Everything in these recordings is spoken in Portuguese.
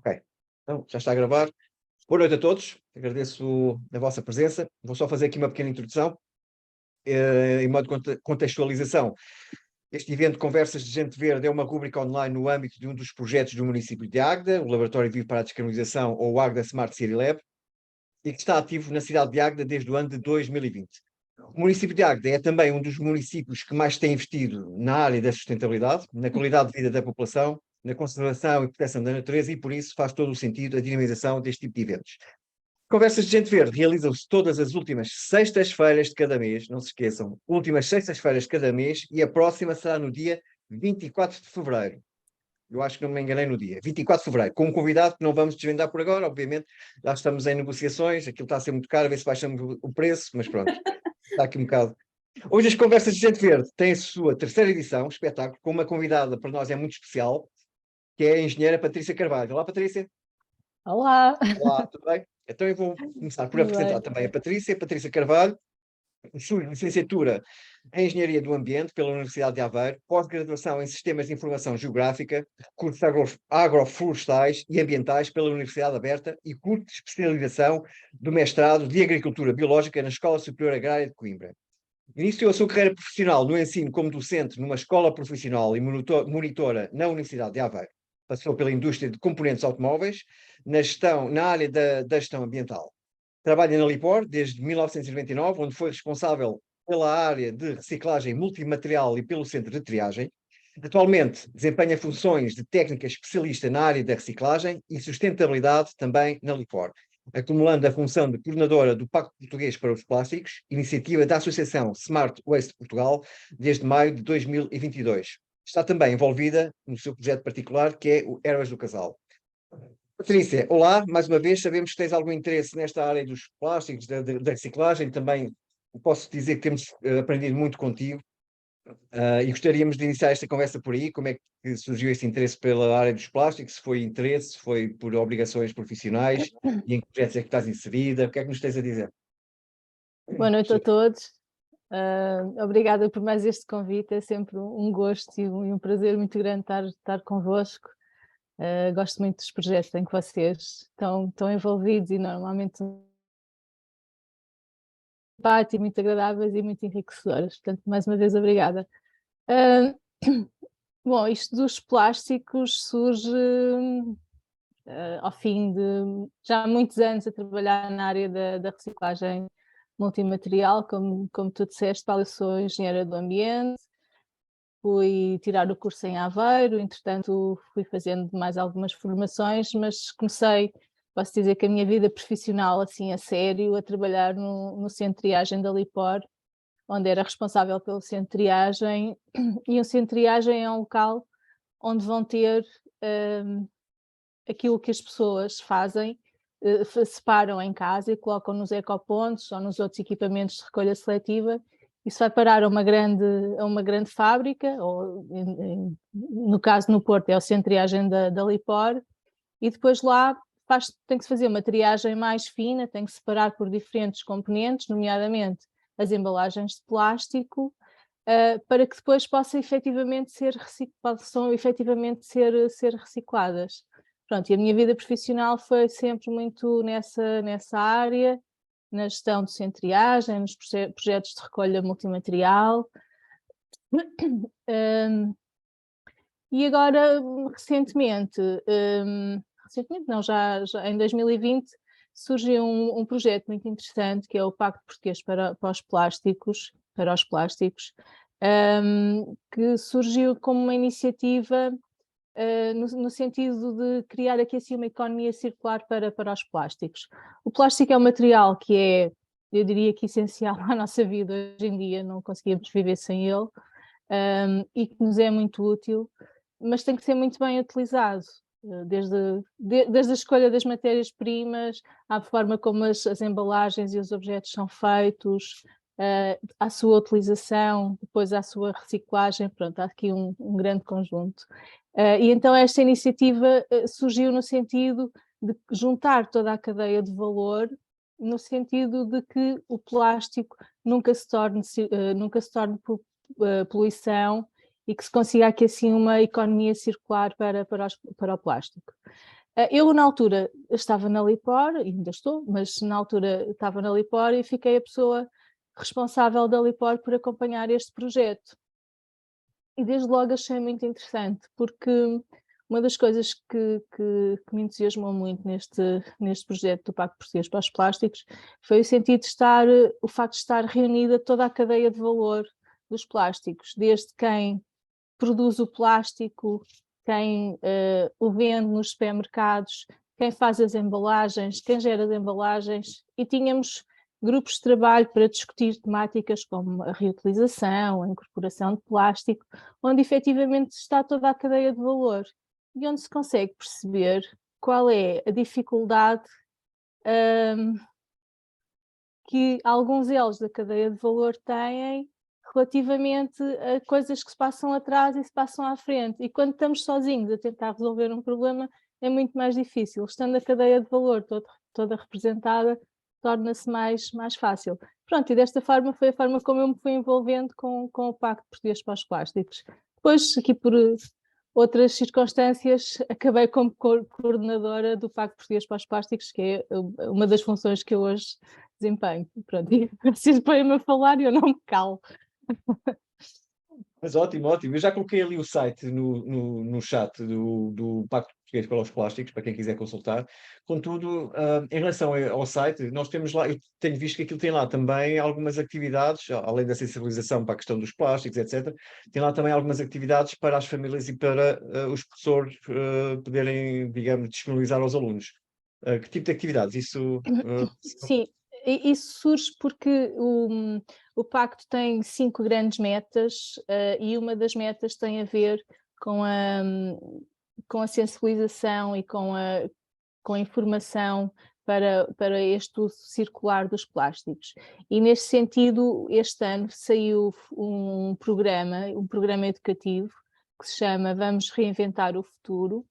Ok, então já está a gravar. Boa noite a todos, agradeço a vossa presença. Vou só fazer aqui uma pequena introdução, em modo de contextualização. Este evento Conversas de Gente Verde é uma rúbrica online no âmbito de um dos projetos do município de Águeda, o Laboratório Vivo para a Descarbonização, ou o Águeda Smart City Lab, e que está ativo na cidade de Águeda desde o ano de 2020. O município de Águeda é também um dos municípios que mais tem investido na área da sustentabilidade, na qualidade de vida da população, na conservação e proteção da natureza, e por isso faz todo o sentido a dinamização deste tipo de eventos. Conversas de Gente Verde realizam-se todas as últimas sextas-feiras de cada mês, não se esqueçam, últimas sextas-feiras de cada mês, e a próxima será no dia 24 de fevereiro. Eu acho que não me enganei no dia, 24 de fevereiro, com um convidado que não vamos desvendar por agora, obviamente, já estamos em negociações, aquilo está a ser muito caro, a ver se baixamos o preço, mas pronto, está aqui um bocado. Hoje as Conversas de Gente Verde têm a sua terceira edição, espetáculo, com uma convidada para nós é muito especial, que é a engenheira Patrícia Carvalho. Olá, Patrícia. Olá! Olá, tudo bem? Então eu vou começar por Tudo apresentar bem. também a Patrícia Carvalho, sua licenciatura em Engenharia do Ambiente pela Universidade de Aveiro, pós-graduação em Sistemas de Informação Geográfica, cursos agroflorestais e ambientais pela Universidade Aberta e curso de especialização do mestrado de Agricultura Biológica na Escola Superior Agrária de Coimbra. Iniciou a sua carreira profissional no ensino como docente numa escola profissional e monitora na Universidade de Aveiro. Passou pela indústria de componentes automóveis, na área da gestão ambiental. Trabalha na Lipor desde 1999, onde foi responsável pela área de reciclagem multimaterial e pelo centro de triagem. Atualmente desempenha funções de técnica especialista na área da reciclagem e sustentabilidade também na Lipor, acumulando a função de coordenadora do Pacto Português para os Plásticos, iniciativa da Associação Smart Waste Portugal, desde maio de 2022. Está também envolvida no seu projeto particular, que é o Ervas do Casal. Patrícia, olá, mais uma vez, sabemos que tens algum interesse nesta área dos plásticos, da reciclagem, também posso dizer que temos aprendido muito contigo, e gostaríamos de iniciar esta conversa por aí. Como é que surgiu esse interesse pela área dos plásticos? Se foi interesse, se foi por obrigações profissionais, e em que projetos é que estás inserida? O que é que nos tens a dizer? Boa noite a todos. Obrigada por mais este convite, é sempre um gosto e um prazer muito grande estar convosco. Gosto muito dos projetos em que vocês estão envolvidos e normalmente simpáticos, muito agradáveis e muito enriquecedoras. Portanto, mais uma vez, obrigada. Bom, isto dos plásticos surge ao fim de já há muitos anos a trabalhar na área da reciclagem multimaterial, como tu disseste, Paulo, eu sou engenheira do ambiente, fui tirar o curso em Aveiro, entretanto fui fazendo mais algumas formações, mas posso dizer que a minha vida profissional, assim, a sério, a trabalhar no centro de triagem da Lipor, onde era responsável pelo centro de triagem, e o centro de triagem é um local onde vão ter aquilo que as pessoas fazem, separam em casa e colocam nos ecopontos ou nos outros equipamentos de recolha seletiva. Isso vai parar a uma grande fábrica, ou no caso no Porto é o centro de triagem da Lipor, e depois lá tem que se fazer uma triagem mais fina, tem que separar por diferentes componentes, nomeadamente as embalagens de plástico, para que depois possam efetivamente ser recicladas. Pronto, e a minha vida profissional foi sempre muito nessa área, na gestão de centro de triagem, nos projetos de recolha multimaterial. E agora, recentemente não, já em 2020, surgiu um projeto muito interessante, que é o Pacto Português para os Plásticos, que surgiu como uma iniciativa no sentido de criar aqui assim uma economia circular para os plásticos. O plástico é um material que é, eu diria que essencial à nossa vida hoje em dia, não conseguimos viver sem ele, e que nos é muito útil, mas tem que ser muito bem utilizado, desde a escolha das matérias-primas, à forma como as embalagens e os objetos são feitos, à sua utilização, depois à sua reciclagem. Pronto, há aqui um grande conjunto. E então esta iniciativa surgiu no sentido de juntar toda a cadeia de valor, no sentido de que o plástico nunca se torne poluição, e que se consiga aqui assim uma economia circular para o plástico. Eu, na altura, estava na Lipor, ainda estou, mas na altura estava na Lipor e fiquei a pessoa responsável da Lipor por acompanhar este projeto. E desde logo achei muito interessante, porque uma das coisas que me entusiasmou muito neste projeto do Pacto Português para os Plásticos foi o sentido de estar, o facto de estar reunida toda a cadeia de valor dos plásticos, desde quem produz o plástico, quem o vende nos supermercados, quem faz as embalagens, quem gera as embalagens, e tínhamos grupos de trabalho para discutir temáticas como a reutilização, a incorporação de plástico, onde efetivamente está toda a cadeia de valor e onde se consegue perceber qual é a dificuldade que alguns elos da cadeia de valor têm relativamente a coisas que se passam atrás e se passam à frente. E quando estamos sozinhos a tentar resolver um problema, é muito mais difícil. Estando a cadeia de valor toda representada, torna-se mais fácil. Pronto, e desta forma foi a forma como eu me fui envolvendo com o Pacto Português para os Plásticos. Depois, aqui por outras circunstâncias, acabei como coordenadora do Pacto Português para os Plásticos, que é uma das funções que eu hoje desempenho. Pronto, e vocês põem-me a falar e eu não me calo. Mas ótimo, ótimo. Eu já coloquei ali o site no chat do Pacto Português para os Plásticos, para quem quiser consultar. Contudo, em relação ao site, nós temos lá, eu tenho visto que aquilo tem lá também algumas atividades, além da sensibilização para a questão dos plásticos, etc. Tem lá também algumas atividades para as famílias e para os professores poderem, digamos, disponibilizar aos alunos. Que tipo de atividades? Isso. Sim, isso surge porque o Pacto tem 5 grandes metas e uma das metas tem a ver com a sensibilização e com a informação para este uso circular dos plásticos. E neste sentido, este ano saiu um programa educativo que se chama Vamos Reinventar o Futuro,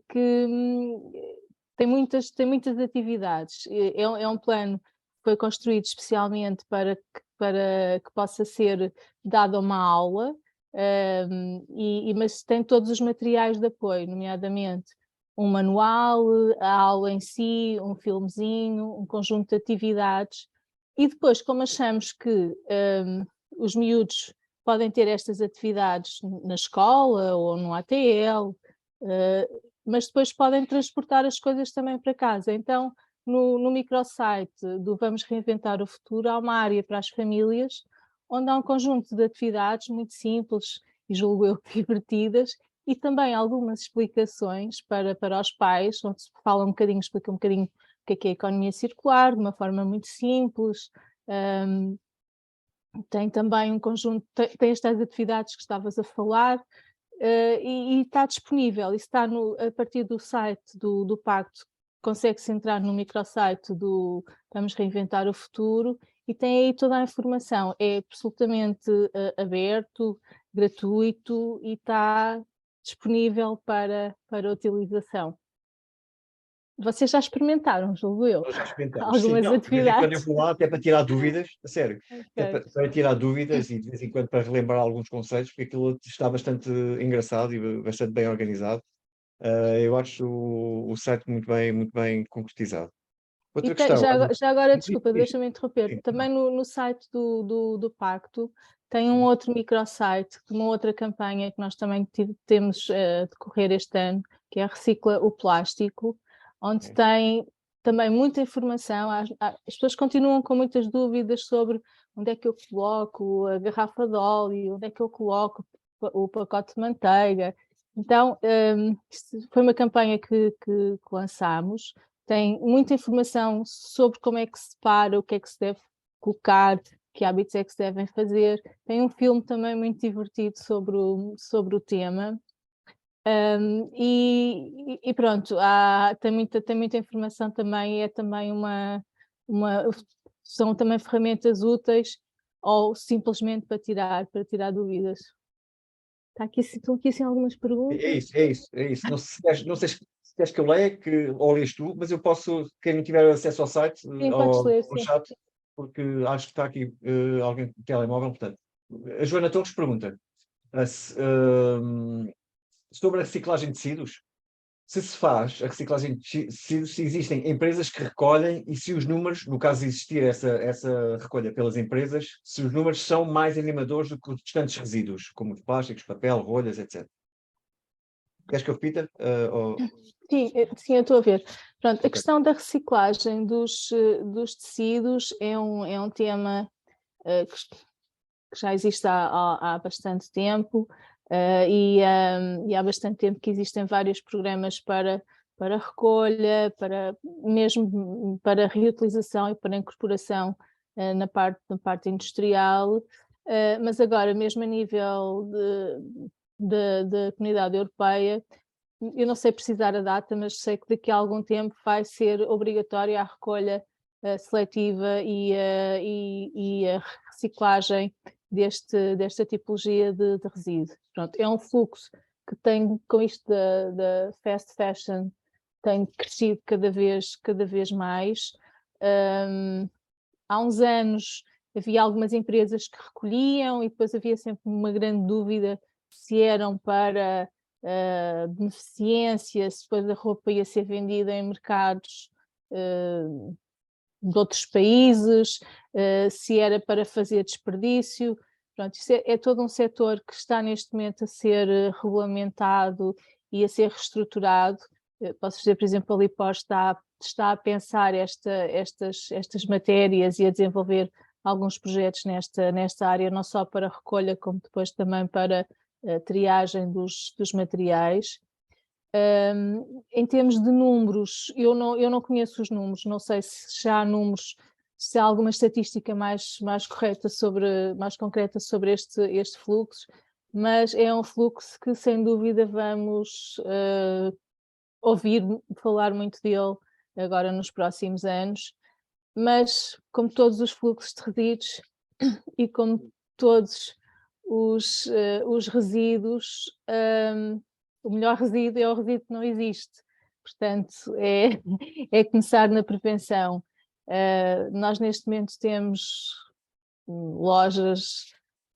que tem muitas atividades. É um plano que foi construído especialmente para que possa ser dado uma aula, mas tem todos os materiais de apoio, nomeadamente um manual, a aula em si, um filmezinho, um conjunto de atividades. E depois, como achamos que os miúdos podem ter estas atividades na escola ou no ATL, mas depois podem transportar as coisas também para casa. Então, no microsite do Vamos Reinventar o Futuro, há uma área para as famílias, onde há um conjunto de atividades muito simples e, julgo eu, divertidas, e também algumas explicações para os pais, onde se fala explica um bocadinho o que é a economia circular, de uma forma muito simples. Tem também um conjunto, tem estas atividades que estavas a falar, e está disponível, isso está a partir do site do Pacto, consegue-se entrar no microsite do Vamos Reinventar o Futuro e tem aí toda a informação, é absolutamente aberto, gratuito e está disponível para utilização. Vocês já experimentaram, julgo eu, Nós já experimentamos. Sim, algumas não, de vez em quando eu atividades? vou lá até para tirar dúvidas, a sério, até Ok. para tirar dúvidas e de vez em quando para relembrar alguns conceitos, porque aquilo está bastante engraçado e bastante bem organizado. Eu acho o site muito bem concretizado. E Outra questão, já agora, diz, desculpa, diz, deixa-me interromper. sim, Também no site do Pacto tem um sim, outro microsite, de uma outra campanha que nós também temos a decorrer este ano, que é a Recicla o Plástico, onde é. tem também muita informação. As pessoas continuam com muitas dúvidas sobre onde é que eu coloco a garrafa de óleo, onde é que eu coloco o pacote de manteiga. Então, foi uma campanha que lançámos, tem muita informação sobre como é que se separa, o que é que se deve colocar, que hábitos é que se devem fazer. Tem um filme também muito divertido sobre o tema. E pronto, tem muita informação também, é também são também ferramentas úteis ou simplesmente para tirar dúvidas. Estão aqui assim algumas É perguntas. isso, é isso, é isso. Não sei se queres que eu leia, ou lês tu, mas eu posso, quem não tiver acesso ao site, Sim, podes ao ler, sim. chat, porque acho que está aqui alguém com telemóvel, portanto. A Joana Torres pergunta sobre a reciclagem de tecidos. se faz a reciclagem, se existem empresas que recolhem e se os números, no caso de existir essa recolha pelas empresas, se os números são mais animadores do que os restantes resíduos, como plásticos, papel, rolhas, etc. Queres que eu repita? Sim, eu estou a ver. Pronto, a Ok. questão da reciclagem dos tecidos é um tema que já existe há bastante tempo, e há bastante tempo que existem vários programas para recolha, mesmo para reutilização e para incorporação na parte industrial, mas agora mesmo a nível da Comunidade Europeia, eu não sei precisar a data, mas sei que daqui a algum tempo vai ser obrigatória a recolha seletiva e a reciclagem desta tipologia de resíduo. Pronto, é um fluxo que tem, com isto da fast fashion, tem crescido cada vez mais. Há uns anos havia algumas empresas que recolhiam e depois havia sempre uma grande dúvida se eram para beneficência, se depois a roupa ia ser vendida em mercados de outros países, se era para fazer desperdício. Pronto, isso é todo um setor que está neste momento a ser regulamentado e a ser reestruturado. Posso dizer, por exemplo, a Lipor está a pensar estas matérias e a desenvolver alguns projetos nesta área, não só para recolha, como depois também para triagem dos materiais. Em termos de números, eu não conheço os números, não sei se há números, se há alguma estatística mais concreta sobre este fluxo, mas é um fluxo que sem dúvida vamos ouvir falar muito dele agora nos próximos anos, mas como todos os fluxos de resíduos e como todos os resíduos, o melhor resíduo é o resíduo que não existe. Portanto, é começar na prevenção. Nós neste momento temos lojas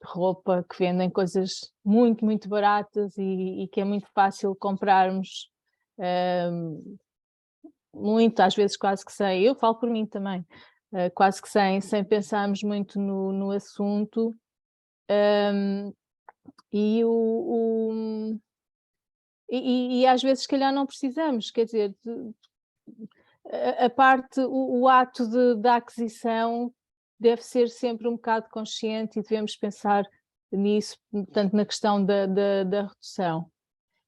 de roupa que vendem coisas muito, muito baratas e que é muito fácil comprarmos muito, às vezes quase que sem, eu falo por mim também, quase que sem pensarmos muito no assunto. E, e às vezes, se calhar, não precisamos, quer dizer, a parte, o ato da aquisição deve ser sempre um bocado consciente e devemos pensar nisso, portanto, na questão da redução.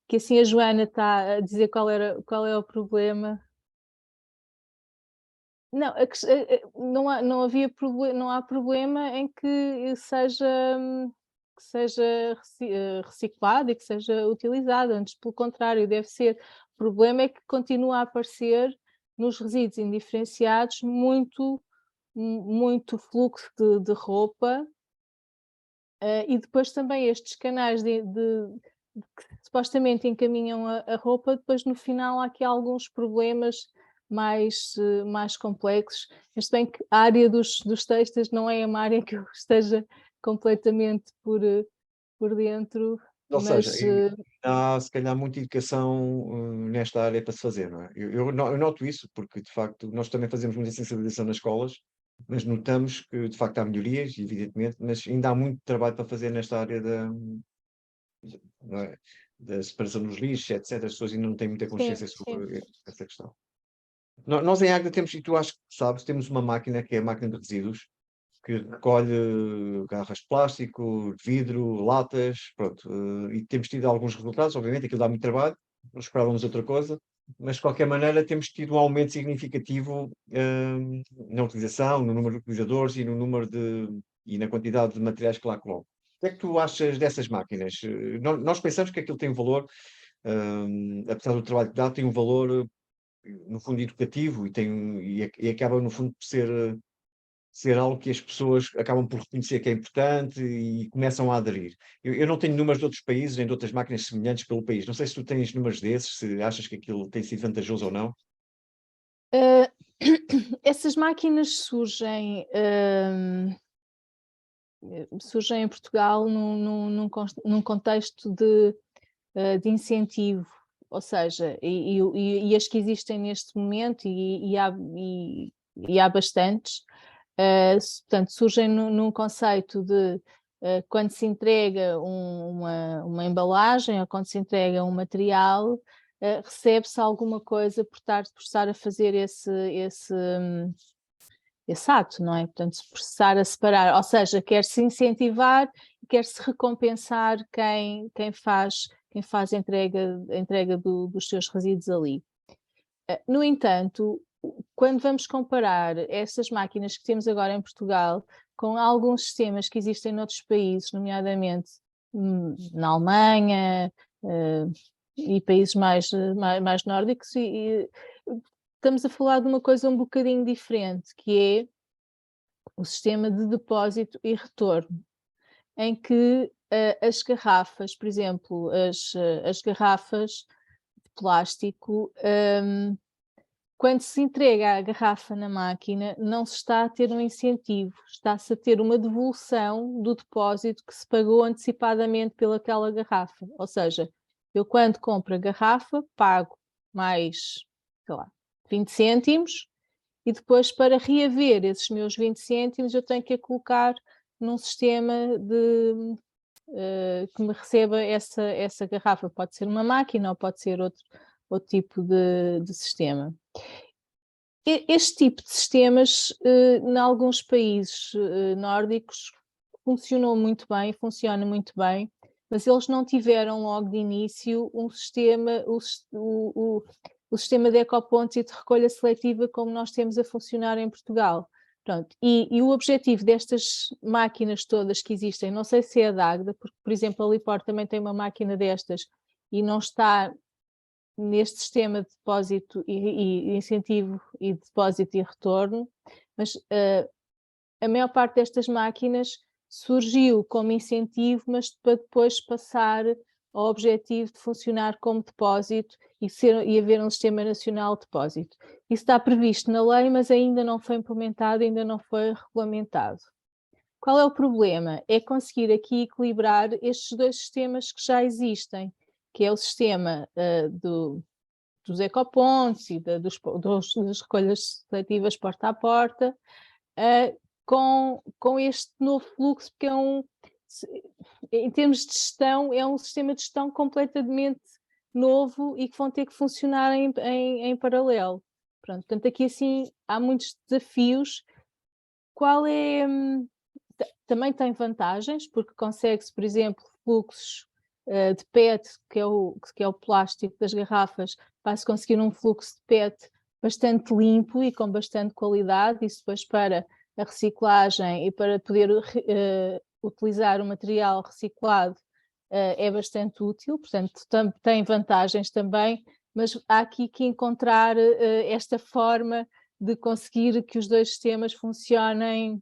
Que assim a Joana está a dizer qual é o problema. Não, não há problema em que seja reciclado e que seja utilizado, antes pelo contrário, deve ser. O problema é que continua a aparecer nos resíduos indiferenciados muito fluxo de roupa, e depois também estes canais que supostamente encaminham a roupa, depois no final há aqui alguns problemas mais complexos, mas se bem que a área dos têxteis não é uma área que eu esteja completamente por dentro, Ou seja, mas há se calhar muita educação nesta área para se fazer, não é? Eu noto isso porque, de facto, nós também fazemos muita sensibilização nas escolas, mas notamos que, de facto, há melhorias, evidentemente, mas ainda há muito trabalho para fazer nesta área não é? Da separação dos lixos, etc. As pessoas ainda não têm muita sim, consciência sim. sobre essa questão. Nós em Águeda temos, e tu acho que sabes, temos uma máquina que é a máquina de resíduos, que recolhe garrafas de plástico, de vidro, latas, pronto. E temos tido alguns resultados, obviamente, aquilo dá muito trabalho, nós esperávamos outra coisa, mas de qualquer maneira temos tido um aumento significativo na utilização, no número de utilizadores e no número e na quantidade de materiais que lá colocam. O que é que tu achas dessas máquinas? Nós pensamos que aquilo tem um valor, apesar do trabalho que dá, tem um valor, no fundo, educativo e acaba, no fundo, por ser algo que as pessoas acabam por reconhecer que é importante e começam a aderir. Eu não tenho números de outros países, nem de outras máquinas semelhantes pelo país. Não sei se tu tens números desses, se achas que aquilo tem sido vantajoso ou não. Essas máquinas surgem em Portugal num contexto de incentivo ou seja, e as que existem neste momento, e há bastantes, portanto, surgem num conceito de quando se entrega uma embalagem ou quando se entrega um material, recebe-se alguma coisa por estar a fazer esse ato, não é? Portanto, se processar a separar, ou seja, quer-se incentivar, quer-se recompensar quem faz a entrega dos seus resíduos ali. No entanto, quando vamos comparar essas máquinas que temos agora em Portugal com alguns sistemas que existem noutros países, nomeadamente na Alemanha e países mais nórdicos, e estamos a falar de uma coisa um bocadinho diferente, que é o sistema de depósito e retorno, em que as garrafas, por exemplo, as garrafas de plástico, quando se entrega a garrafa na máquina, não se está a ter um incentivo, está-se a ter uma devolução do depósito que se pagou antecipadamente pelaquela garrafa. Ou seja, eu quando compro a garrafa, pago mais, sei lá, 20 cêntimos, e depois para reaver esses meus 20 cêntimos eu tenho que a colocar num sistema que me receba essa garrafa. Pode ser uma máquina ou pode ser outro tipo de sistema. Este tipo de sistemas, em alguns países nórdicos, funciona muito bem, mas eles não tiveram logo de início um sistema, o sistema de ecopontos e de recolha seletiva como nós temos a funcionar em Portugal. Pronto. E o objetivo destas máquinas todas que existem, não sei se é a Dagda, porque, por exemplo, a Lipor também tem uma máquina destas e não está neste sistema de depósito e incentivo e depósito e retorno, mas a maior parte destas máquinas surgiu como incentivo, mas para depois passar ao objetivo de funcionar como depósito e haver um sistema nacional de depósito. Isso está previsto na lei, mas ainda não foi implementado, ainda não foi regulamentado. Qual é o problema? É conseguir aqui equilibrar estes dois sistemas que já existem, que é o sistema dos ecopontos e das recolhas seletivas porta a porta, com este novo fluxo, porque em termos de gestão, é um sistema de gestão completamente novo e que vão ter que funcionar em paralelo. Pronto, portanto, aqui assim há muitos desafios. Qual é... Também tem vantagens, porque consegue-se, por exemplo, fluxos de PET, que é o plástico das garrafas, vai-se conseguir um fluxo de PET bastante limpo e com bastante qualidade, isso depois para a reciclagem e para poder utilizar o material reciclado é bastante útil, portanto tem vantagens também, mas há aqui que encontrar esta forma de conseguir que os dois sistemas funcionem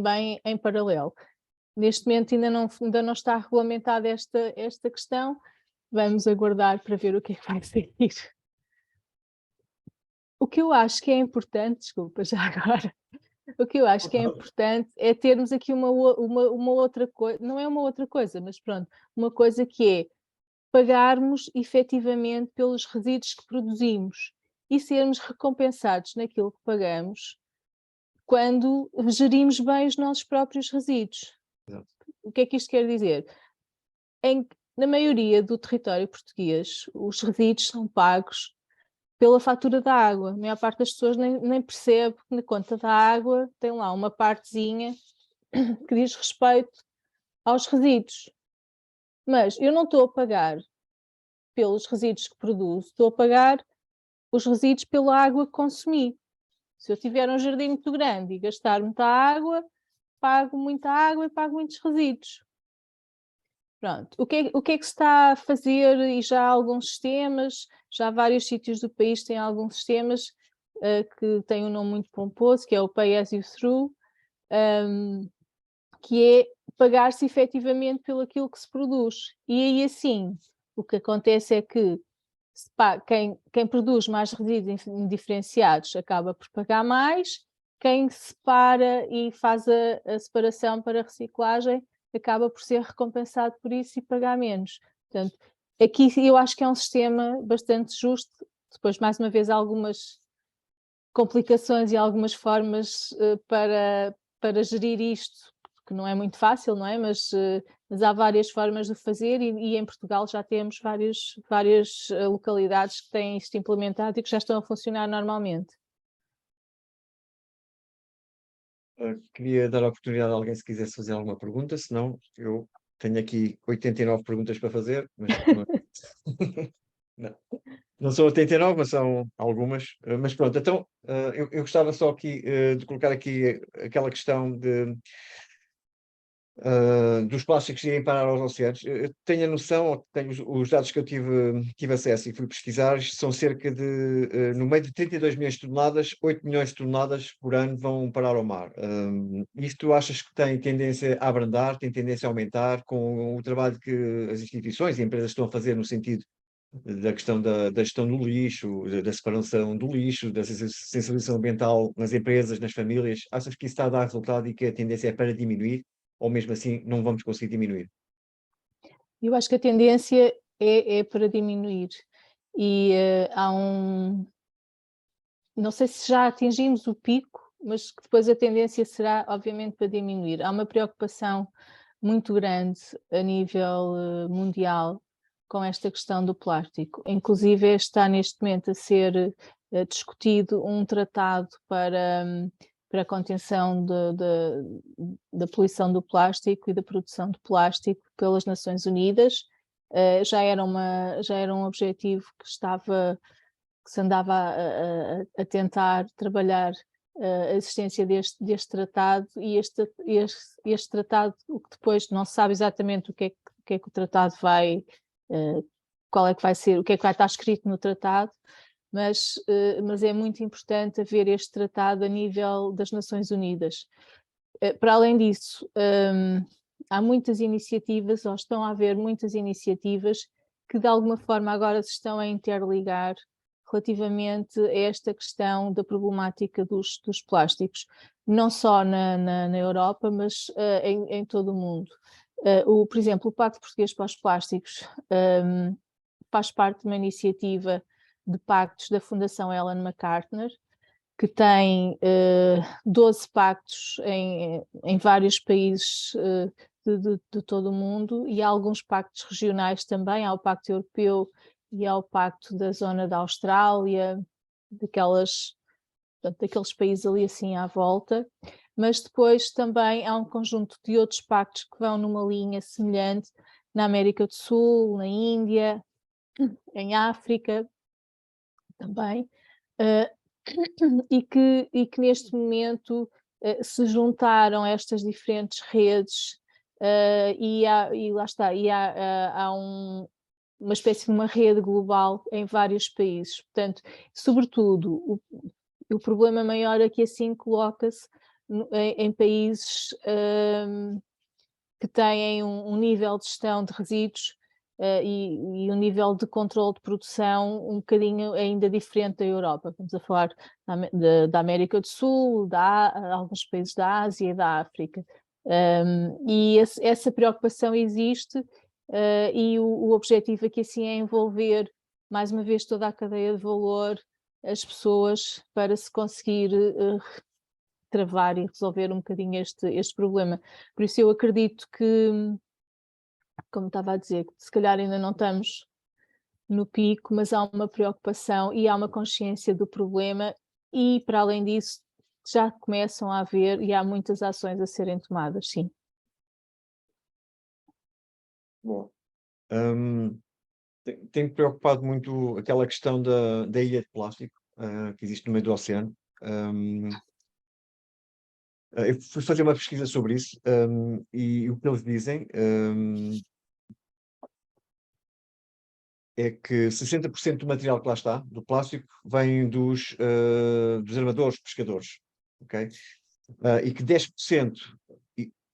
bem em paralelo. Neste momento ainda não está regulamentada esta questão, vamos aguardar para ver o que é que vai sair. O que eu acho que é importante, desculpa, já agora, o que eu acho que é importante é termos aqui uma outra coisa, não é uma outra coisa, mas pronto, uma coisa que é pagarmos efetivamente pelos resíduos que produzimos e sermos recompensados naquilo que pagamos quando gerimos bem os nossos próprios resíduos. Exato. O que é que isto quer dizer? Na maioria do território português, os resíduos são pagos pela fatura da água. A maior parte das pessoas nem percebe que na conta da água tem lá uma partezinha que diz respeito aos resíduos. Mas eu não estou a pagar pelos resíduos que produzo, estou a pagar os resíduos pela água que consumi. Se eu tiver um jardim muito grande e gastar muita água, pago muita água e pago muitos resíduos. Pronto. O que é que se está a fazer? E já há alguns sistemas, já vários sítios do país têm alguns sistemas que têm um nome muito pomposo, que é o Pay As You Through, que é pagar-se efetivamente pelo aquilo que se produz. E aí assim, o que acontece é que quem produz mais resíduos indiferenciados acaba por pagar mais, quem separa e faz a separação para reciclagem acaba por ser recompensado por isso e pagar menos. Portanto, aqui eu acho que é um sistema bastante justo. Depois, mais uma vez, há algumas complicações e algumas formas para gerir isto, que não é muito fácil, não é? Mas há várias formas de fazer e em Portugal já temos várias localidades que têm isto implementado e que já estão a funcionar normalmente. Queria dar a oportunidade a alguém se quisesse fazer alguma pergunta, senão eu tenho aqui 89 perguntas para fazer, mas não, não são 89, mas são algumas. Mas pronto, então eu gostava só aqui de colocar aqui aquela questão dos plásticos irem parar aos oceanos. Eu tenho a noção, ou tenho os dados que eu tive acesso e fui pesquisar, são cerca de, no meio de 32 milhões de toneladas, 8 milhões de toneladas por ano vão parar ao mar. Isto achas que tem tendência a abrandar, tem tendência a aumentar com o trabalho que as instituições e empresas estão a fazer no sentido da questão da gestão do lixo, da separação do lixo, da sensibilização ambiental nas empresas, nas famílias? Achas que isso está a dar resultado e que a tendência é para diminuir? Ou mesmo assim não vamos conseguir diminuir? Eu acho que a tendência é para diminuir. E não sei se já atingimos o pico, mas que depois a tendência será, obviamente, para diminuir. Há uma preocupação muito grande a nível mundial com esta questão do plástico. Inclusive está neste momento a ser discutido um tratado para a contenção da poluição do plástico e da produção de plástico pelas Nações Unidas. Já era um objetivo que se andava a tentar trabalhar a existência deste tratado e este tratado, o que depois não se sabe exatamente o que é que o tratado vai, qual é que vai ser, o que é que vai estar escrito no tratado, mas é muito importante haver este tratado a nível das Nações Unidas. Para além disso, há muitas iniciativas, ou estão a haver muitas iniciativas que de alguma forma agora se estão a interligar relativamente a esta questão da problemática dos plásticos, não só na Europa, mas em todo o mundo. Por exemplo, o Pacto Português para os Plásticos faz parte de uma iniciativa de pactos da Fundação Ellen MacArthur, que tem 12 pactos em vários países de todo o mundo e há alguns pactos regionais também, há o Pacto Europeu e há o Pacto da Zona da Austrália, daqueles países ali assim à volta, mas depois também há um conjunto de outros pactos que vão numa linha semelhante na América do Sul, na Índia, em África também, e que neste momento se juntaram a estas diferentes redes e lá está, há uma espécie de uma rede global em vários países. Portanto, sobretudo, o problema maior aqui assim coloca-se em países que têm um nível de gestão de resíduos e um nível de controle de produção um bocadinho ainda diferente da Europa. Estamos a falar da América do Sul, alguns países da Ásia e da África. E essa preocupação existe e o objetivo aqui assim é envolver mais uma vez toda a cadeia de valor, as pessoas, para se conseguir travar e resolver um bocadinho este problema. Por isso eu acredito que, como estava a dizer, que se calhar ainda não estamos no pico, mas há uma preocupação e há uma consciência do problema e, para além disso, já começam a haver e há muitas ações a serem tomadas, sim. Bom, tenho preocupado muito aquela questão da ilha de plástico que existe no meio do oceano. Eu fui fazer uma pesquisa sobre isso e o que eles dizem é que 60% do material que lá está, do plástico, vem dos armadores, pescadores, ok? E que 10%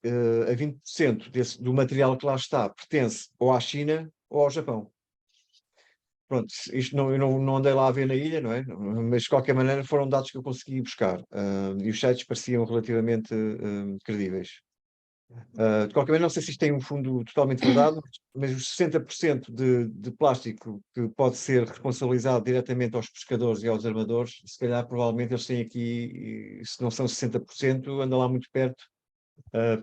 a 20% do material que lá está pertence ou à China ou ao Japão. Pronto, isto eu não andei lá a ver na ilha, não é? Mas de qualquer maneira foram dados que eu consegui buscar e os sites pareciam relativamente credíveis. De qualquer maneira, não sei se isto tem um fundo totalmente verdade, mas os 60% de plástico que pode ser responsabilizado diretamente aos pescadores e aos armadores, se calhar, provavelmente, eles têm aqui, se não são 60%, andam lá muito perto.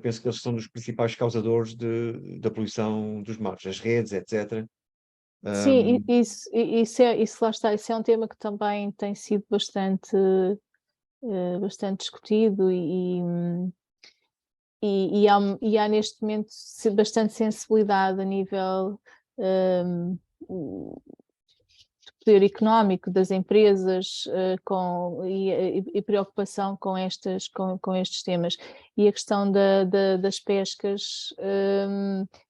Penso que eles são dos principais causadores da poluição dos mares, as redes, etc. Sim, Um, isso lá está, isso é um tema que também tem sido bastante discutido e há neste momento bastante sensibilidade a nível do poder económico das empresas e preocupação com estes temas. E a questão das pescas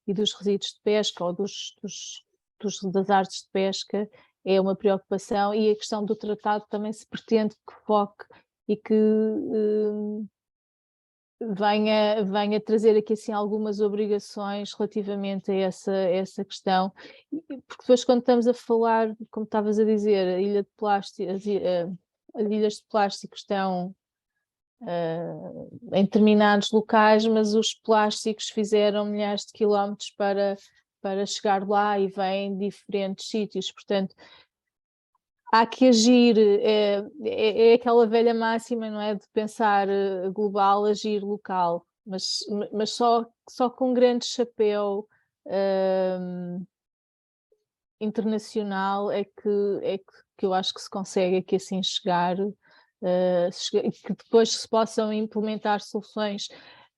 e dos resíduos de pesca ou das artes de pesca é uma preocupação, e a questão do tratado também se pretende que foque e que venha trazer aqui assim algumas obrigações relativamente a essa questão, porque depois quando estamos a falar, como estavas a dizer, a ilha de plástico, as ilhas de plástico estão em determinados locais, mas os plásticos fizeram milhares de quilómetros para chegar lá e vêm de diferentes sítios, portanto há que agir, é aquela velha máxima, não é? De pensar global, agir local, mas só com um grande chapéu internacional que eu acho que se consegue aqui assim chegar, e que depois se possam implementar soluções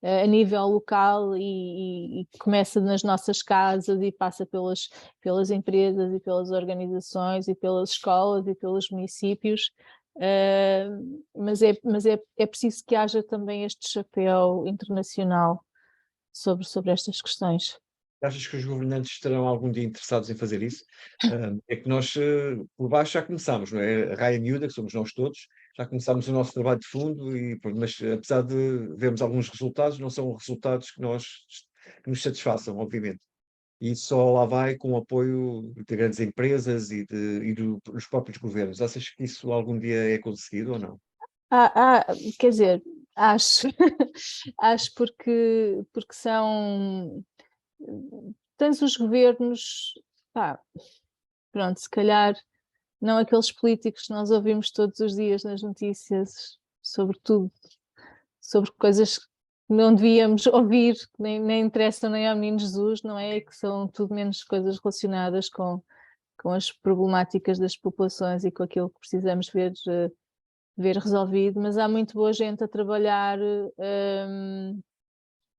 a nível local e começa nas nossas casas e passa pelas empresas e pelas organizações e pelas escolas e pelos municípios, mas é preciso que haja também este chapéu internacional sobre estas questões. Achas que os governantes estarão algum dia interessados em fazer isso? É que nós, por baixo, já começámos, não é? A raia miúda, que somos nós todos, já começámos o nosso trabalho de fundo, mas apesar de vermos alguns resultados, não são resultados que nos satisfaçam, obviamente. E só lá vai com o apoio de grandes empresas dos próprios governos. Achas que isso algum dia é conseguido ou não? Quer dizer, acho, acho porque tens os governos, pá, pronto, se calhar não aqueles políticos que nós ouvimos todos os dias nas notícias, sobretudo sobre coisas que não devíamos ouvir, nem interessam nem ao menino Jesus, não é? Que são tudo menos coisas relacionadas com as problemáticas das populações e com aquilo que precisamos ver resolvido, mas há muito boa gente a trabalhar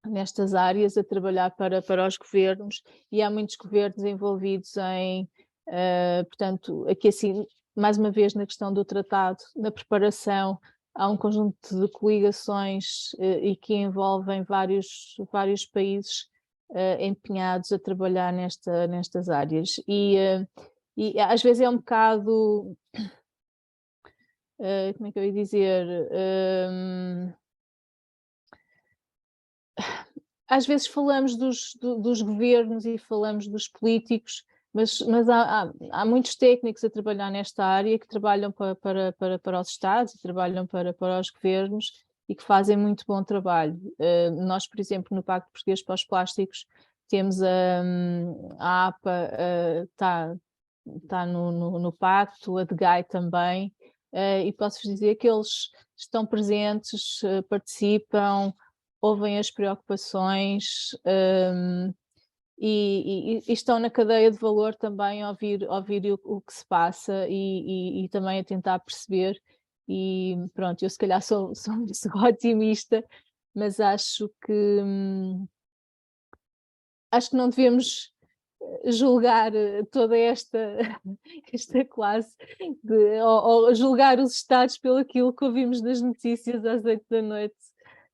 nestas áreas, a trabalhar para os governos, e há muitos governos envolvidos portanto, aqui assim, mais uma vez na questão do tratado, na preparação, há um conjunto de coligações e que envolvem vários países empenhados a trabalhar nestas áreas. E às vezes é um bocado, como é que eu ia dizer? Às vezes falamos dos governos e falamos dos políticos, mas há muitos técnicos a trabalhar nesta área que trabalham para os Estados e trabalham para os governos e que fazem muito bom trabalho. Nós, por exemplo, no Pacto Português para os Plásticos, temos a APA, está no Pacto, a DGAI também, e posso-vos dizer que eles estão presentes, participam, ouvem as preocupações e estão na cadeia de valor também a ouvir o que se passa e também a tentar perceber. E pronto, eu se calhar sou otimista, mas acho que não devemos julgar toda esta classe ou julgar os Estados pelo aquilo que ouvimos nas notícias às 8 da noite.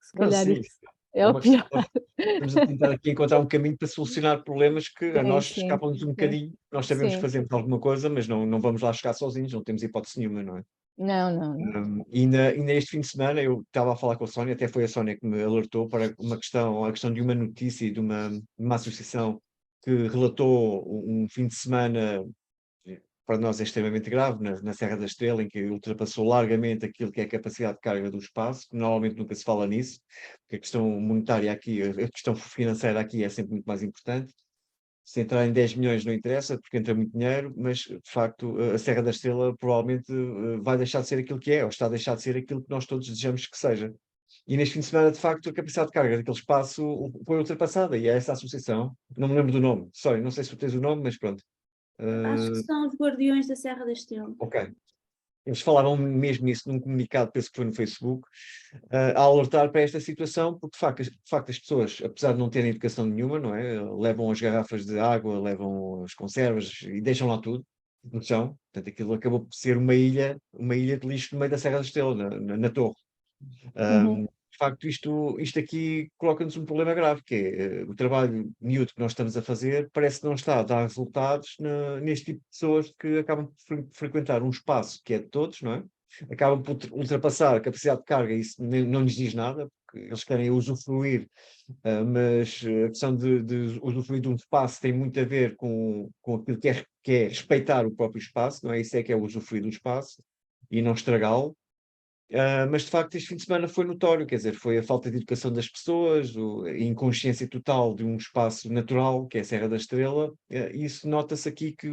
Se Não, calhar sim, isso é é o uma questão. pior. Estamos a tentar aqui encontrar um caminho para solucionar problemas que a Sim, nós sim, escapam-nos um sim, bocadinho. Nós sabemos que sim. fazemos alguma coisa, mas não vamos lá chegar sozinhos, não temos hipótese nenhuma, não é? Não, não, não. Ainda este fim de semana eu estava a falar com a Sónia, até foi a Sónia que me alertou para a questão de uma notícia e de uma associação que relatou um fim de semana para nós é extremamente grave, na Serra da Estrela, em que ultrapassou largamente aquilo que é a capacidade de carga do espaço, que normalmente nunca se fala nisso, porque a questão monetária aqui, a questão financeira aqui é sempre muito mais importante. Se entrar em 10 milhões não interessa, porque entra muito dinheiro, mas de facto a Serra da Estrela provavelmente vai deixar de ser aquilo que é, ou está a deixar de ser aquilo que nós todos desejamos que seja. E neste fim de semana, de facto, a capacidade de carga daquele espaço foi ultrapassada, e é essa associação, não me lembro do nome, sorry, não sei se tu tens o nome, mas pronto. Acho que são os Guardiões da Serra da Estrela. Ok. Eles falavam mesmo nisso num comunicado, penso que foi no Facebook, a alertar para esta situação, porque de facto as pessoas, apesar de não terem educação nenhuma, não é? Levam as garrafas de água, levam as conservas e deixam lá tudo no chão. Portanto, aquilo acabou por ser uma ilha de lixo no meio da Serra da Estrela, na Torre. Uhum. De facto, isto aqui coloca-nos um problema grave, que é o trabalho miúdo que nós estamos a fazer parece que não está a dar resultados neste tipo de pessoas que acabam por frequentar um espaço que é de todos, não é? Acabam por ultrapassar a capacidade de carga, e isso não lhes diz nada, porque eles querem usufruir, mas a questão de usufruir de um espaço tem muito a ver com aquilo que é respeitar o próprio espaço, não é? Isso é que é usufruir do espaço e não estragá-lo. Mas de facto este fim de semana foi notório, quer dizer, foi a falta de educação das pessoas, a inconsciência total de um espaço natural, que é a Serra da Estrela, e isso nota-se aqui que,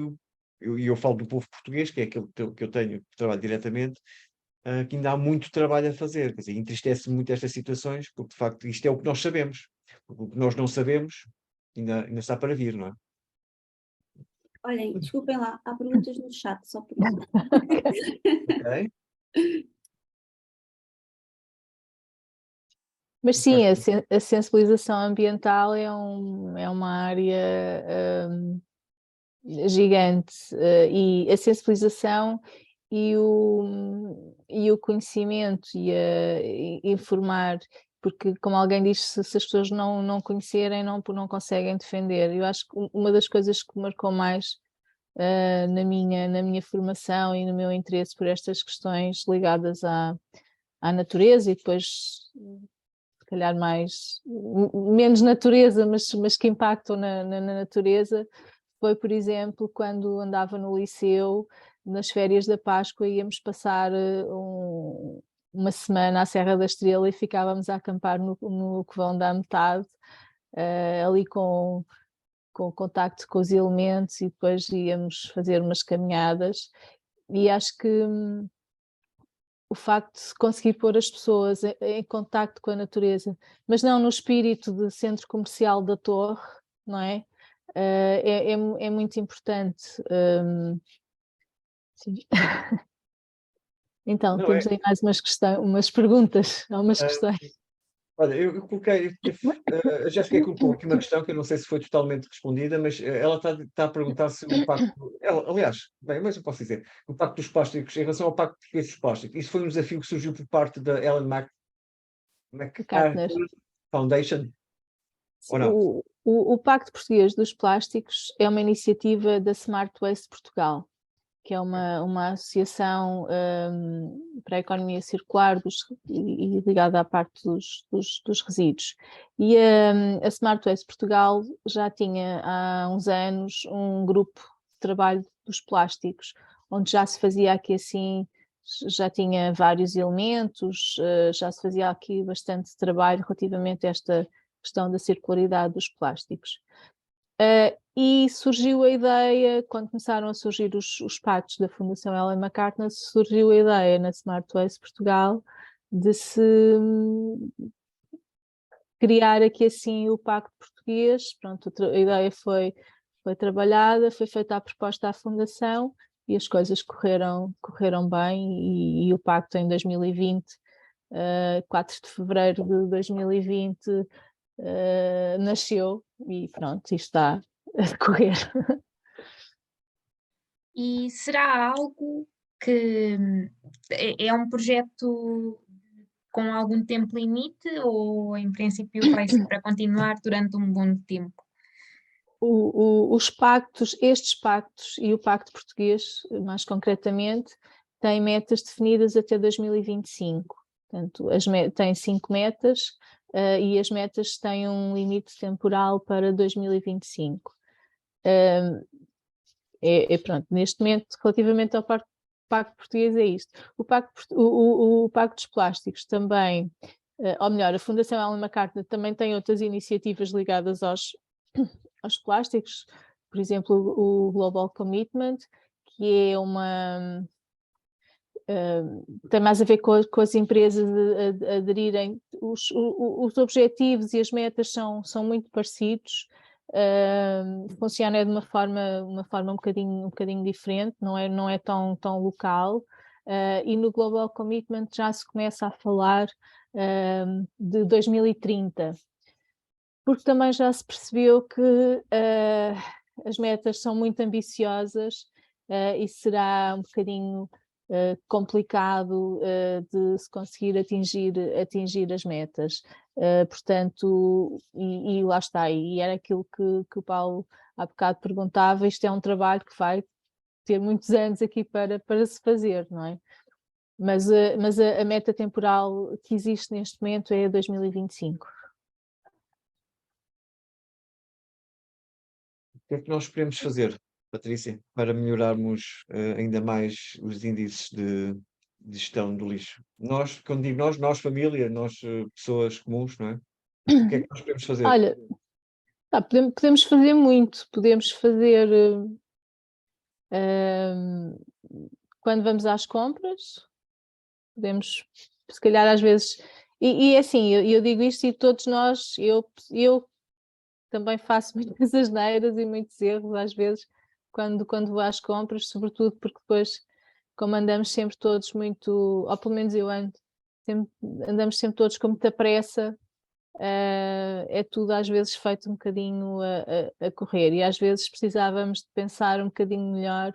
eu falo do povo português, que é aquele que eu tenho, que trabalho diretamente, que ainda há muito trabalho a fazer, quer dizer, entristece muito estas situações, porque de facto isto é o que nós sabemos, porque o que nós não sabemos ainda está para vir, não é? Olhem, desculpem lá, há perguntas no chat, só por isso. Ok? Mas sim, a sensibilização ambiental é uma área gigante, e a sensibilização e o conhecimento e informar, porque como alguém diz, se as pessoas não conhecerem, não conseguem defender. Eu acho que uma das coisas que marcou mais na minha formação e no meu interesse por estas questões ligadas à natureza, e depois se calhar menos natureza, mas que impactam na natureza, foi, por exemplo, quando andava no liceu, nas férias da Páscoa, íamos passar uma semana à Serra da Estrela e ficávamos a acampar no Covão da Metade, ali com contacto com os elementos, e depois íamos fazer umas caminhadas, e acho que o facto de conseguir pôr as pessoas em contacto com a natureza, mas não no espírito de centro comercial da Torre, não é? É muito importante. Sim. Então, Não é? temos aí mais umas perguntas, umas questões. Olha, eu coloquei, a Jéssica colocou aqui uma questão que eu não sei se foi totalmente respondida, mas ela está a perguntar se o pacto, aliás, bem, mas eu posso dizer, o pacto dos plásticos, em relação ao pacto português dos plásticos, isso foi um desafio que surgiu por parte da Ellen Cartner. MacArthur Foundation, ou não? O Pacto Português dos Plásticos é uma iniciativa da Smart Waste Portugal, que é uma associação para a economia circular e ligada à parte dos resíduos. E a Smart Waste Portugal já tinha há uns anos um grupo de trabalho dos plásticos, onde já se fazia aqui assim, já tinha vários elementos, já se fazia aqui bastante trabalho relativamente a esta questão da circularidade dos plásticos. E surgiu a ideia, quando começaram a surgir os pactos da Fundação Ellen MacArthur, surgiu a ideia na Smart Waste Portugal de se criar aqui assim o pacto português. Pronto, a ideia foi trabalhada, foi feita a proposta à Fundação e as coisas correram bem, e o pacto em 2020, 4 de fevereiro de 2020, nasceu, e pronto, isto está a decorrer. E será algo que é um projeto com algum tempo limite, ou em princípio vai ser para continuar durante um bom tempo? Estes pactos e o Pacto Português, mais concretamente, têm metas definidas até 2025. Portanto, tem 5 metas, e as metas têm um limite temporal para 2025. Pronto, neste momento, relativamente ao Pacto Português é isto. O Pacto dos Plásticos também, ou melhor, a Fundação Ellen MacArthur também tem outras iniciativas ligadas aos plásticos, por exemplo, o Global Commitment, que é tem mais a ver com as empresas aderirem. Os objetivos e as metas são muito parecidos, funciona de uma forma um bocadinho diferente, não é tão local, e no Global Commitment já se começa a falar de 2030, porque também já se percebeu que as metas são muito ambiciosas e será um bocadinho complicado de se conseguir atingir as metas. Portanto, e lá está, e era aquilo que o Paulo há bocado perguntava, isto é um trabalho que vai ter muitos anos aqui para se fazer, não é? Mas a meta temporal que existe neste momento é 2025. O que é que nós podemos fazer, Patrícia, para melhorarmos ainda mais os índices de gestão do lixo? Nós, quando digo nós família, nós pessoas comuns, não é? O que é que nós podemos fazer? Olha, podemos fazer muito, podemos fazer quando vamos às compras, podemos, se calhar às vezes, e assim, eu digo isto e todos nós, eu também faço muitas asneiras e muitos erros às vezes quando vou às compras, sobretudo porque depois, como andamos sempre todos muito, ou pelo menos eu andamos sempre todos com muita pressa, é tudo às vezes feito um bocadinho a correr, e às vezes precisávamos de pensar um bocadinho melhor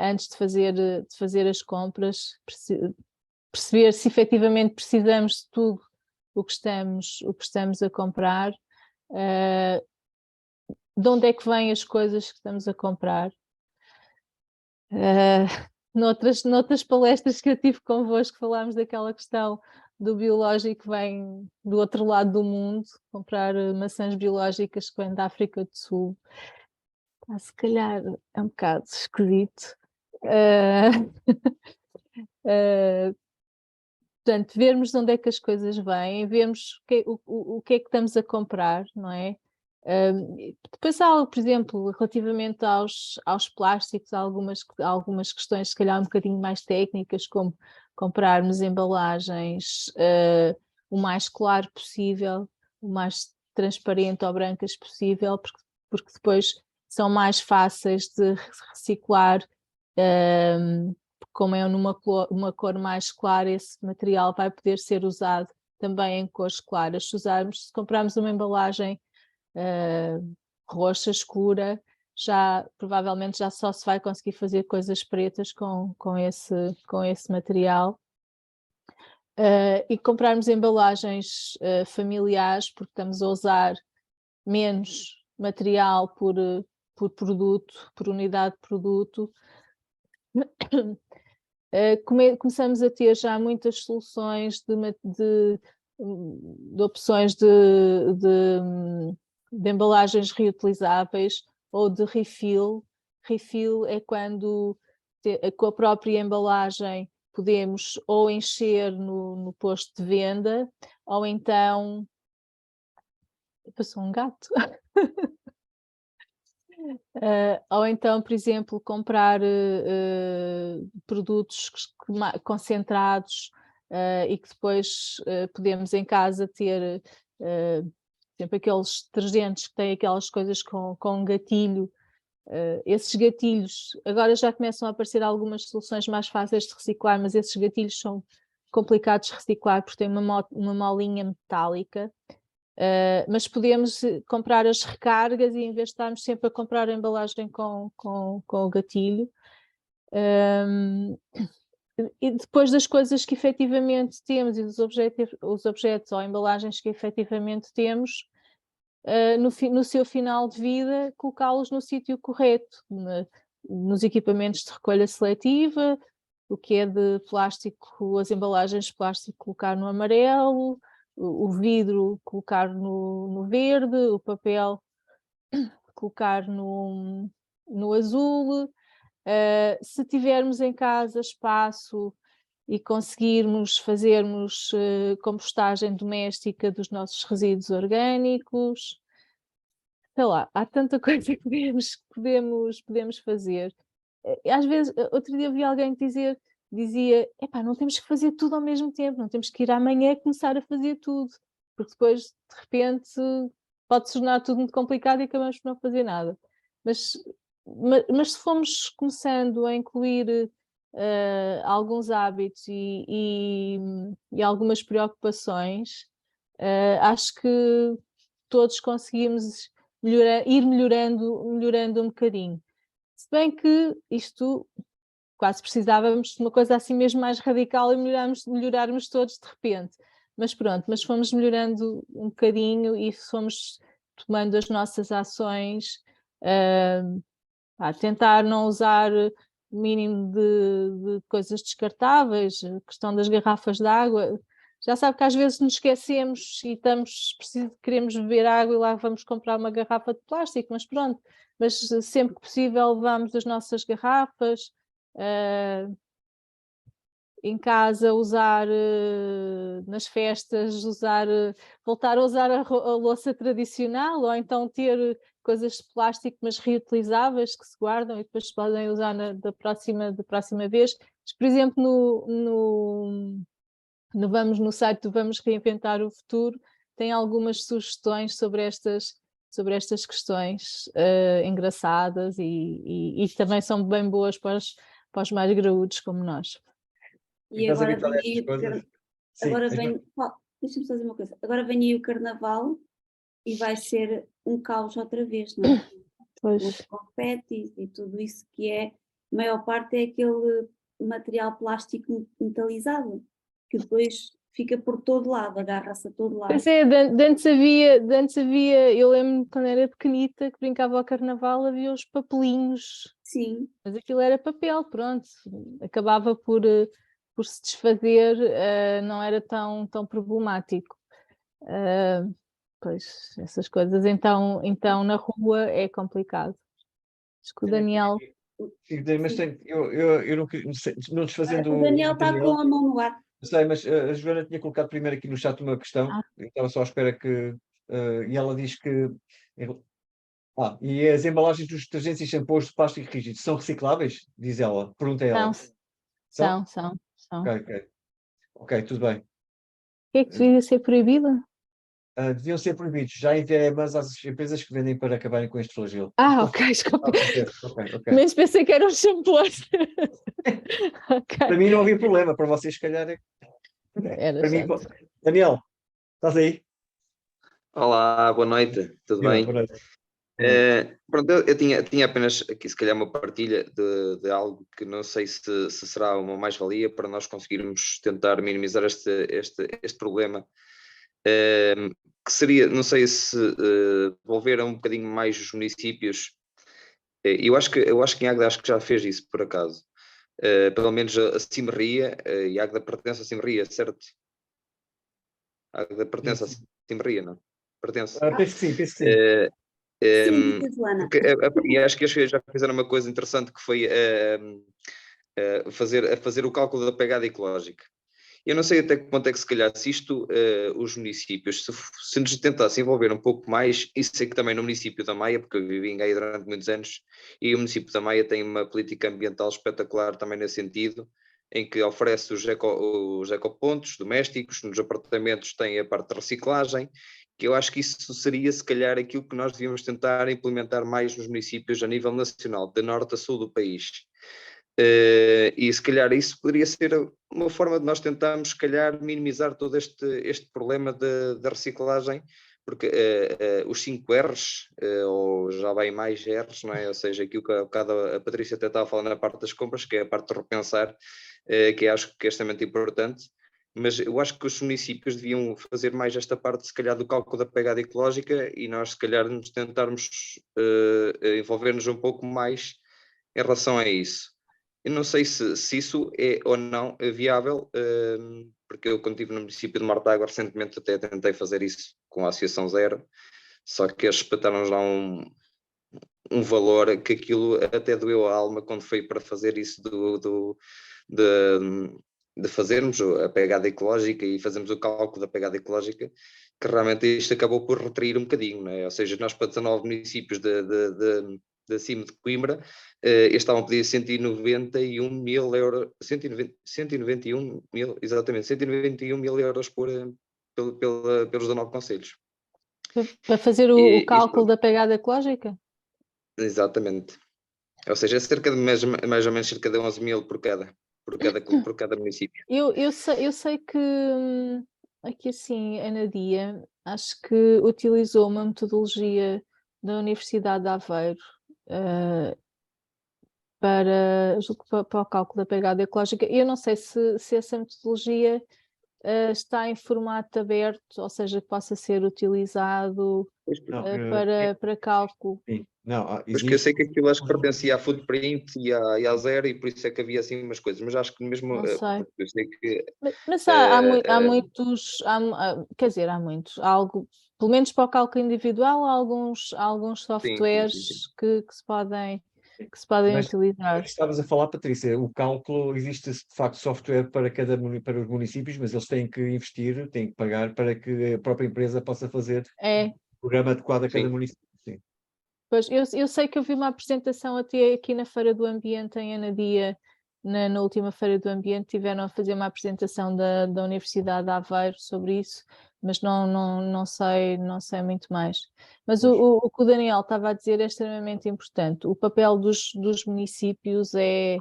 antes de fazer as compras, perceber se efetivamente precisamos de tudo o que estamos a comprar, de onde é que vêm as coisas que estamos a comprar. Noutras palestras que eu tive convosco, falámos daquela questão do biológico que vem do outro lado do mundo, comprar maçãs biológicas que vêm da África do Sul. Se calhar é um bocado esquisito. Portanto, vermos de onde é que as coisas vêm, vermos o que é que estamos a comprar, não é? Depois há, por exemplo, relativamente aos plásticos, há algumas questões, se calhar um bocadinho mais técnicas, como comprarmos embalagens o mais claro possível, o mais transparente ou brancas possível, porque depois são mais fáceis de reciclar, como é uma cor mais clara, esse material vai poder ser usado também em cores claras. Se comprarmos uma embalagem roxa escura, provavelmente já só se vai conseguir fazer coisas pretas com esse material. E comprarmos embalagens familiares, porque estamos a usar menos material por produto, por unidade de produto. Começamos a ter já muitas soluções de opções de embalagens reutilizáveis ou de refill. Refill é quando com a própria embalagem podemos ou encher no posto de venda, ou então... Passou um gato. Ou então, por exemplo, comprar produtos concentrados e que depois podemos em casa ter, por exemplo, aqueles detergentes que têm aquelas coisas com gatilho. Esses gatilhos, agora já começam a aparecer algumas soluções mais fáceis de reciclar, mas esses gatilhos são complicados de reciclar porque têm uma molinha metálica. Mas podemos comprar as recargas e em vez de estarmos sempre a comprar a embalagem com o gatilho. E depois das coisas que efetivamente temos e os objetos ou embalagens que efetivamente temos, no seu final de vida, colocá-los no sítio correto, nos equipamentos de recolha seletiva, o que é de plástico, as embalagens de plástico colocar no amarelo, o vidro colocar no verde, o papel colocar no no azul. Se tivermos em casa espaço e conseguirmos fazermos compostagem doméstica dos nossos resíduos orgânicos, sei lá, há tanta coisa que podemos fazer. Às vezes, outro dia vi alguém dizia, epá, não temos que fazer tudo ao mesmo tempo, não temos que ir amanhã começar a fazer tudo, porque depois, de repente, pode se tornar tudo muito complicado e acabamos por não fazer nada. Mas se formos começando a incluir alguns hábitos e algumas preocupações, acho que todos conseguimos ir melhorando um bocadinho. Se bem que isto quase precisávamos de uma coisa assim mesmo mais radical e melhorarmos todos de repente. Mas pronto, mas fomos melhorando um bocadinho e fomos tomando as nossas ações, a tentar não usar o mínimo de coisas descartáveis, a questão das garrafas de água. Já sabe que às vezes nos esquecemos e queremos beber água e lá vamos comprar uma garrafa de plástico, mas pronto, mas sempre que possível levamos as nossas garrafas, em casa usar, nas festas, voltar a usar a louça tradicional, ou então ter coisas de plástico mas reutilizáveis que se guardam e depois se podem usar da próxima vez. Mas, por exemplo, no site do Vamos Reinventar o Futuro, tem algumas sugestões sobre estas questões engraçadas e também são bem boas para os mais graúdos como nós. E Estás agora habituado a vem aí estas coisas? Sim, agora vem, deixa-me só dizer uma coisa, agora vem aí o Carnaval e vai ser um caos outra vez, não é? Pois. Os confetis e tudo isso que a maior parte é aquele material plástico metalizado, que depois fica por todo lado, agarra-se a todo lado. Pois é, de antes havia, eu lembro quando era pequenita que brincava ao Carnaval, havia os papelinhos, Sim, mas aquilo era papel, pronto, acabava por se desfazer, não era tão problemático. Pois, essas coisas, então na rua é complicado. Acho que o Daniel... Sim, mas eu não desfazendo o Daniel o está com Daniel, a mão no ar. sei, mas a Joana tinha colocado primeiro aqui no chat uma questão, Ah. eu estava só à espera que. E ela diz que. E as embalagens dos detergentes e shampoos de plástico rígido são recicláveis? Diz ela, pergunta ela. São. Ok, ok. Ok, tudo bem. O que é que devia ser proibido? Deviam ser proibidos. Já enviei mas às empresas que vendem para acabarem com este flagelo. Ok, desculpa. Ok. Mas pensei que eram shampoos. Para mim não havia problema, para vocês, se calhar. Era Para mim, chato. Daniel, estás aí? Olá, boa noite, tudo Boa bem? noite. Boa noite. Pronto, eu tinha apenas aqui, se calhar, uma partilha de algo que não sei se será uma mais-valia para nós conseguirmos tentar minimizar este problema, que seria, não sei se envolver um bocadinho mais os municípios. Eu acho que em Águeda acho que já fez isso, por acaso. Pelo menos a Cimerria, e Águeda pertence a Cimerria, certo? Águeda pertence a Cimerria, não? Pertence. Penso que sim, penso que sim. Sim, diz Joana. E acho que eles já fizeram uma coisa interessante que foi fazer o cálculo da pegada ecológica. Eu não sei até que ponto é que, se calhar, se isto, os municípios, se nos tentassem envolver um pouco mais, e sei que também no município da Maia, porque eu vivi em Gaia durante muitos anos, e o município da Maia tem uma política ambiental espetacular também nesse sentido, em que oferece os ecopontos domésticos, nos apartamentos tem a parte de reciclagem, que eu acho que isso seria, se calhar, aquilo que nós devíamos tentar implementar mais nos municípios a nível nacional, de norte a sul do país. E se calhar isso poderia ser uma forma de nós tentarmos, se calhar, minimizar todo este problema da reciclagem, porque os 5 R's, ou já vai mais R's, não é? Ou seja, aquilo que a Patrícia até estava a falar na parte das compras, que é a parte de repensar, que acho que é extremamente importante, mas eu acho que os municípios deviam fazer mais esta parte, se calhar, do cálculo da pegada ecológica e nós, se calhar, nos tentarmos envolver-nos um pouco mais em relação a isso. Eu não sei se isso é ou não viável, porque eu, quando estive no município de Mortágua, recentemente até tentei fazer isso com a Associação Zero, só que eles espetaram já um valor que aquilo até doeu a alma quando foi para fazer isso de fazermos a pegada ecológica e fazermos o cálculo da pegada ecológica, que realmente isto acabou por retrair um bocadinho, não é? Ou seja, nós para 19 municípios de acima de Coimbra, eles estavam a pedir 191 mil euros, 191 mil, exatamente, 191 mil euros pelos 19 concelhos. Para fazer o cálculo da pegada ecológica? Exatamente. Ou seja, é cerca de mais ou menos cerca de 11 mil por cada município. Eu sei que aqui assim, a Nadia, acho que utilizou uma metodologia da Universidade de Aveiro para o cálculo da pegada ecológica. Eu não sei se essa metodologia está em formato aberto, ou seja, que possa ser utilizado Não, para cálculo. sim. Não, Pois que eu sei que aquilo acho que existe- pertencia à Footprint e à Zero, e por isso é que havia assim umas coisas, mas acho que mesmo, Não sei. eu sei que Mas há muitos, quer dizer, há muitos, pelo menos para o cálculo individual, há alguns softwares que se podem Mas utilizar. estavas a falar, Patrícia, o cálculo, existe de facto software para os municípios, mas eles têm que investir, têm que pagar para que a própria empresa possa fazer É, um programa adequado a cada Sim. município. Sim. pois eu sei que eu vi uma apresentação até aqui na Feira do Ambiente em Anadia, na última Feira do Ambiente, tiveram a fazer uma apresentação da Universidade de Aveiro sobre isso, mas não sei muito mais. Mas o que o Daniel estava a dizer é extremamente importante. O papel dos municípios é,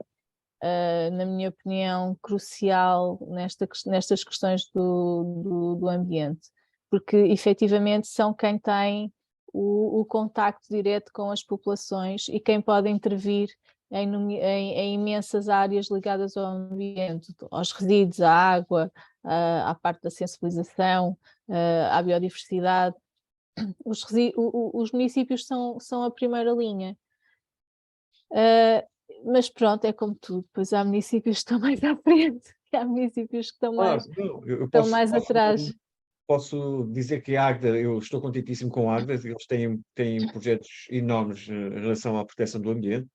na minha opinião, crucial nestas questões do ambiente, porque efetivamente são quem tem o contacto direto com as populações e quem pode intervir em imensas áreas ligadas ao ambiente, aos resíduos, à água, à parte da sensibilização, à biodiversidade. Os municípios são a primeira linha. Mas pronto, é como tudo, pois há municípios que estão mais à frente, e há municípios que estão Claro, mais, não, eu estão mais atrás. posso dizer que a Agda, eu estou contentíssimo com a Agda, eles têm projetos enormes em relação à proteção do ambiente,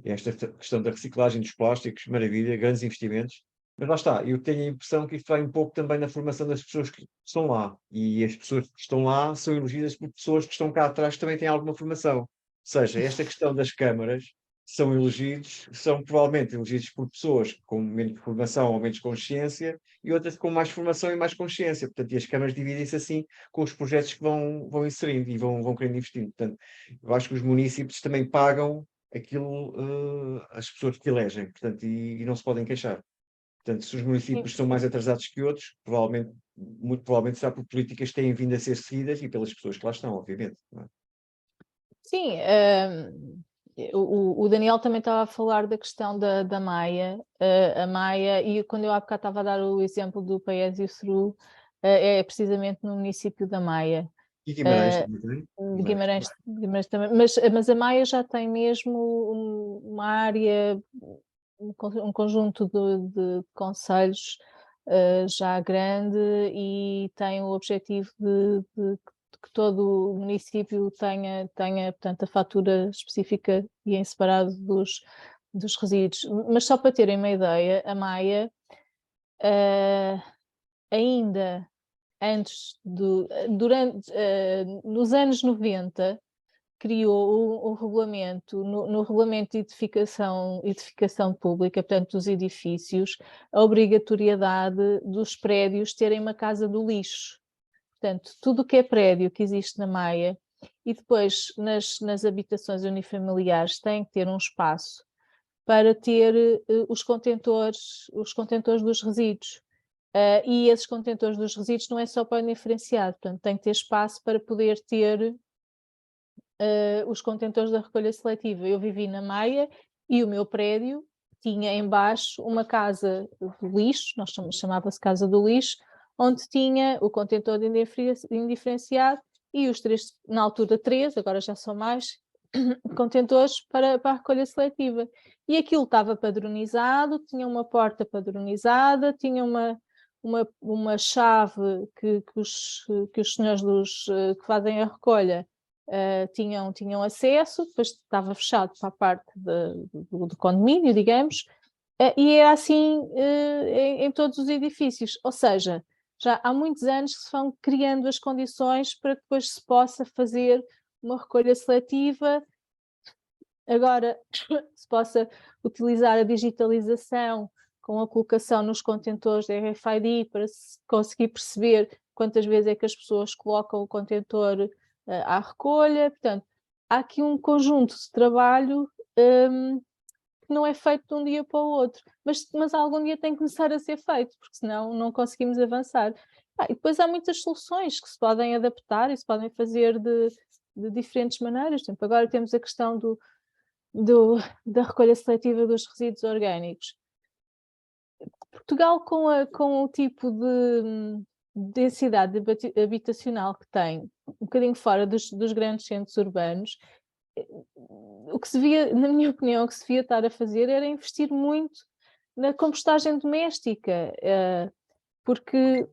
e esta questão da reciclagem dos plásticos, maravilha, grandes investimentos, mas lá está, eu tenho a impressão que isto vai um pouco também na formação das pessoas que estão lá, e as pessoas que estão lá são elegidas por pessoas que estão cá atrás que também têm alguma formação. Ou seja, esta questão das câmaras são provavelmente elegidos por pessoas com menos formação ou menos consciência e outras com mais formação e mais consciência. Portanto, e as câmaras dividem-se assim com os projetos que vão inserindo e vão querendo investir. Portanto, eu acho que os municípios também pagam aquilo, as pessoas que elegem, portanto, e não se podem queixar. Portanto, se os municípios são mais atrasados que outros, muito provavelmente será por políticas que têm vindo a ser seguidas e pelas pessoas que lá estão, obviamente. Não é? Sim, o Daniel também estava a falar da questão da Maia, a Maia, e quando eu há bocado estava a dar o exemplo do Paes e o Suru, é precisamente no município da Maia. E Guimarães também tem? De Guimarães também, mas a Maia já tem mesmo uma área, um conjunto de concelhos já grande e tem o objetivo de que todo o município tenha portanto, a fatura específica e em separado dos resíduos. Mas só para terem uma ideia, a Maia ainda nos anos 90, criou um regulamento, no regulamento de edificação pública, portanto, dos edifícios, a obrigatoriedade dos prédios terem uma casa do lixo. Portanto, tudo o que é prédio que existe na Maia, e depois nas habitações unifamiliares tem que ter um espaço para ter os contentores dos resíduos. E esses contentores dos resíduos não é só para o diferenciado, portanto, tem que ter espaço para poder ter os contentores da recolha seletiva. Eu vivi na Maia e o meu prédio tinha embaixo uma casa de lixo, chamava-se Casa do Lixo, onde tinha o contentor de indiferenciado e os três, na altura 3, agora já são mais, contentores para a recolha seletiva. E aquilo estava padronizado, tinha uma porta padronizada, tinha uma chave que os senhores que fazem a recolha tinham acesso, depois estava fechado para a parte do condomínio, digamos, e era assim em todos os edifícios, ou seja, já há muitos anos que se vão criando as condições para que depois se possa fazer uma recolha seletiva. Agora se possa utilizar a digitalização com a colocação nos contentores da RFID para se conseguir perceber quantas vezes é que as pessoas colocam o contentor à recolha. Portanto, há aqui um conjunto de trabalho que não é feito de um dia para o outro, mas algum dia tem que começar a ser feito, porque senão não conseguimos avançar. E depois há muitas soluções que se podem adaptar e se podem fazer de diferentes maneiras. Por exemplo, agora temos a questão da recolha seletiva dos resíduos orgânicos. Portugal, com o tipo de densidade habitacional que tem, um bocadinho fora dos grandes centros urbanos, o que se via, na minha opinião, o que se devia estar a fazer era investir muito na compostagem doméstica, porque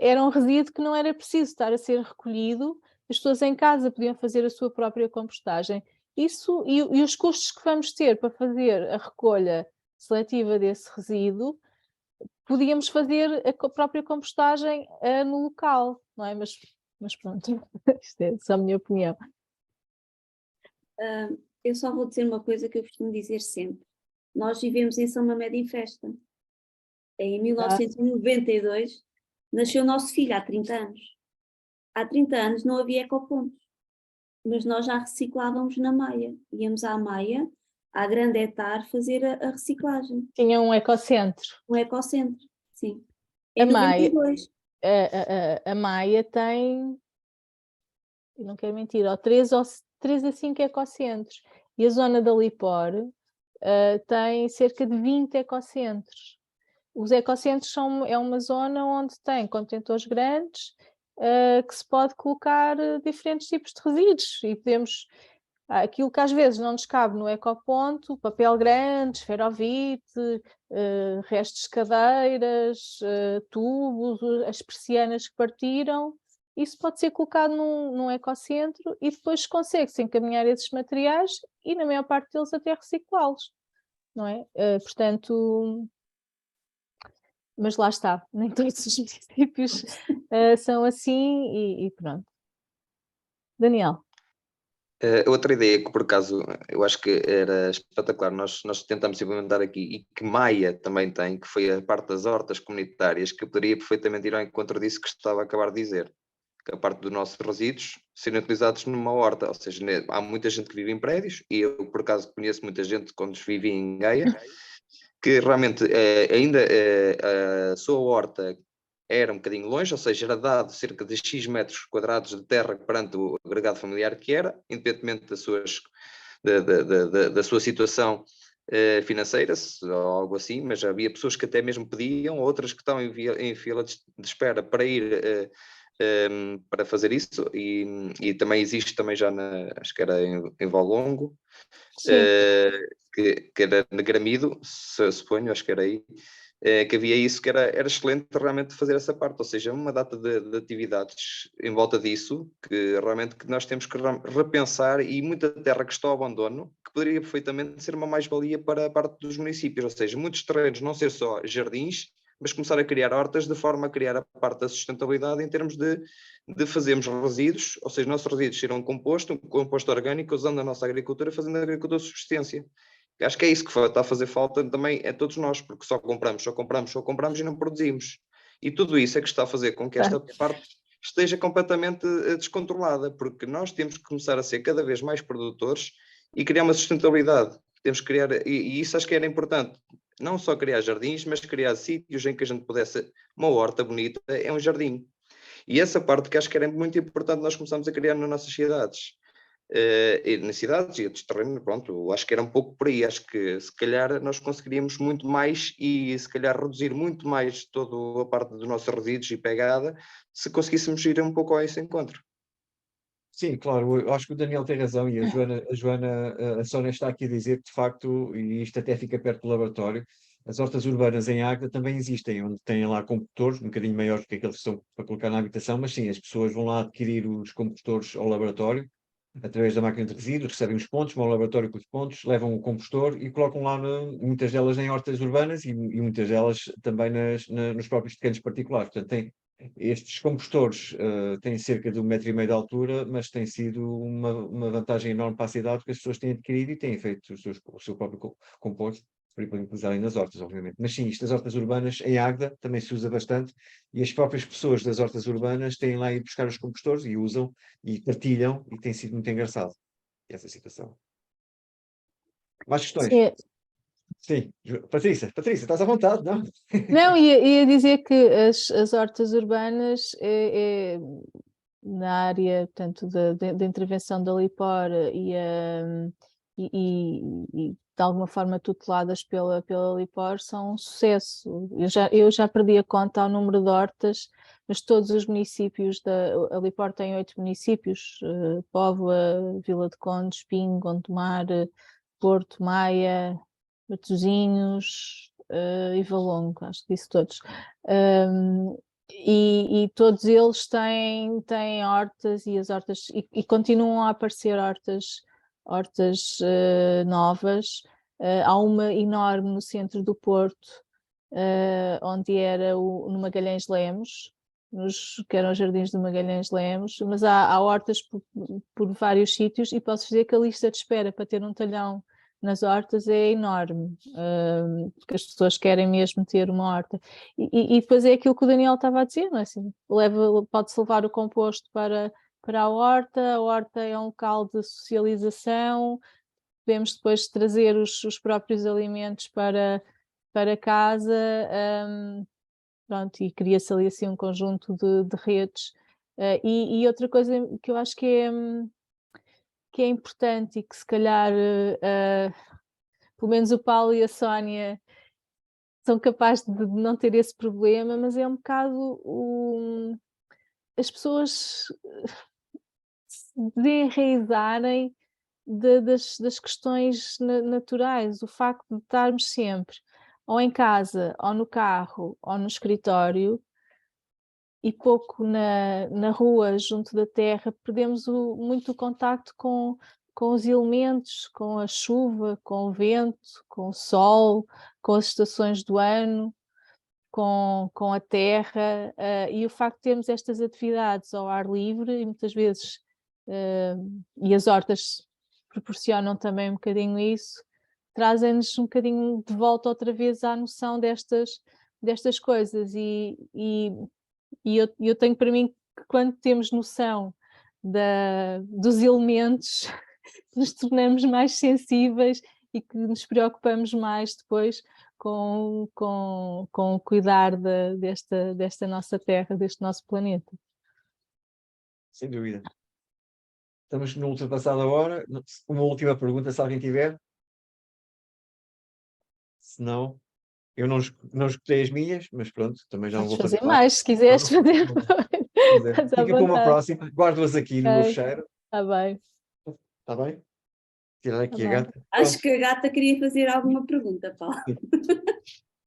era um resíduo que não era preciso estar a ser recolhido, as pessoas em casa podiam fazer a sua própria compostagem. Isso, e os custos que vamos ter para fazer a recolha seletiva desse resíduo, podíamos fazer a própria compostagem no local, não é? Mas pronto, isto é só a minha opinião. Eu só vou dizer uma coisa que eu costumo dizer sempre. Nós vivemos em São Mamede em festa. Em 1992 nasceu o nosso filho, há 30 anos. Há 30 anos não havia ecopontos, mas nós já reciclávamos na Maia. Íamos à Maia, à Grande Etar, fazer a reciclagem. Tinha um ecocentro. Um ecocentro, sim. A Em Maia, 92. a Maia tem, eu não quero mentir, 3 a 5 ecocentros. E a zona da Lipor tem cerca de 20 ecocentros. Os ecocentros é uma zona onde tem contentores grandes que se pode colocar diferentes tipos de resíduos e podemos, aquilo que às vezes não nos cabe no ecoponto, papel grande, esferovite, restos de cadeiras, tubos, as persianas que partiram, isso pode ser colocado num ecocentro e depois consegue-se encaminhar esses materiais e na maior parte deles até reciclá-los, não é? Portanto... Mas lá está, nem todos os municípios são assim e pronto. Daniel. Outra ideia que por acaso eu acho que era espetacular, nós tentamos implementar aqui e que Maia também tem, que foi a parte das hortas comunitárias, que poderia perfeitamente ir ao encontro disso que estava a acabar de dizer, que a parte dos nossos resíduos serem utilizados numa horta, ou seja, há muita gente que vive em prédios e eu por acaso conheço muita gente quando vivi em Gaia, que realmente ainda a sua horta era um bocadinho longe, ou seja, era dado cerca de X metros quadrados de terra perante o agregado familiar que era, independentemente da sua situação financeira, ou algo assim, mas havia pessoas que até mesmo pediam, outras que estavam em fila de espera para ir para fazer isso, e também existe também já, acho que era em Valongo, que era na Gramido, suponho, acho que era aí, que havia isso, que era excelente realmente fazer essa parte, ou seja, uma data de atividades em volta disso, que realmente que nós temos que repensar, e muita terra que está ao abandono, que poderia perfeitamente ser uma mais-valia para a parte dos municípios, ou seja, muitos terrenos não ser só jardins, mas começar a criar hortas de forma a criar a parte da sustentabilidade em termos de fazermos resíduos, ou seja, nossos resíduos serão um composto orgânico, usando a nossa agricultura, fazendo a agricultura de subsistência. Acho que é isso que está a fazer falta também a todos nós, porque só compramos e não produzimos. E tudo isso é que está a fazer com que esta parte esteja completamente descontrolada, porque nós temos que começar a ser cada vez mais produtores e criar uma sustentabilidade. Temos que criar, e isso acho que era importante, não só criar jardins, mas criar sítios em que a gente pudesse, uma horta bonita é um jardim. E essa parte que acho que era muito importante nós começarmos a criar nas nossas cidades. Nas cidades e outros terrenos, pronto, acho que era um pouco por aí, acho que se calhar nós conseguiríamos muito mais e se calhar reduzir muito mais toda a parte dos nossos resíduos e pegada, se conseguíssemos ir um pouco a esse encontro. Sim, claro, eu acho que o Daniel tem razão e a Sónia está aqui a dizer que, de facto, e isto até fica perto do laboratório, As hortas urbanas em Águeda também existem, onde têm lá compostores, um bocadinho maiores do que aqueles que são para colocar na habitação, mas sim, as pessoas vão lá adquirir os compostores ao laboratório, através da máquina de resíduos, recebem os pontos, vão ao laboratório com os pontos, levam o compostor e colocam lá, muitas delas em hortas urbanas e muitas delas também nos próprios terrenos particulares. Portanto, estes compostores têm cerca de 1,5 m de altura, mas tem sido uma vantagem enorme para a cidade, porque as pessoas têm adquirido e têm feito o seu próprio composto, para utilizarem nas hortas, obviamente. Mas sim, isto das hortas urbanas, em Águeda, também se usa bastante, e as próprias pessoas das hortas urbanas têm lá ir buscar os compostores e usam, e partilham, e tem sido muito engraçado essa situação. Mais questões? Sim. Sim. Patrícia, estás à vontade, não? Não, ia dizer que as hortas urbanas na área, portanto, da intervenção da LIPOR e de alguma forma tuteladas pela LIPOR são um sucesso. Eu já perdi a conta ao número de hortas, mas todos os municípios, a LIPOR tem 8 municípios, Póvoa, Vila de Conde, Espinho, Gondomar, Porto, Maia, Matosinhos e Valongo, acho que disse todos. E todos eles têm hortas e as hortas e continuam a aparecer hortas novas. Há uma enorme no centro do Porto, onde era no Magalhães Lemos, que eram os jardins do Magalhães Lemos, mas há hortas por vários sítios e posso dizer que a lista de espera para ter um talhão nas hortas é enorme, porque as pessoas querem mesmo ter uma horta. E depois é aquilo que o Daniel estava a dizer, não é assim? Pode-se levar o composto para a horta é um local de socialização, podemos depois trazer os próprios alimentos para casa, pronto, e cria-se ali assim um conjunto de redes. E outra coisa que eu acho que é importante e que se calhar pelo menos o Paulo e a Sónia são capazes de não ter esse problema, mas é um bocado as pessoas se desenraizarem das questões naturais, o facto de estarmos sempre ou em casa, ou no carro, ou no escritório, e pouco na rua, junto da terra, perdemos muito o contacto com os elementos, com a chuva, com o vento, com o sol, com as estações do ano, com a terra, e o facto de termos estas atividades ao ar livre, e muitas vezes, e as hortas proporcionam também um bocadinho isso, trazem-nos um bocadinho de volta outra vez à noção destas coisas, e eu tenho para mim que quando temos noção dos elementos, nos tornamos mais sensíveis e que nos preocupamos mais depois com o cuidar desta nossa terra, deste nosso planeta. Sem dúvida. Estamos na ultrapassada hora. Uma última pergunta, se alguém tiver. Se não, eu não escutei as minhas, mas pronto, também já não vou Podes fazer fazer mais, se quiseres fazer. Estás à Fica para uma vontade. próxima. Guardo-as aqui no meu Ok. fecheiro. Está bem. Está bem? Tirar Tá aqui a bem. gata. Acho que a gata queria fazer alguma pergunta, Paulo.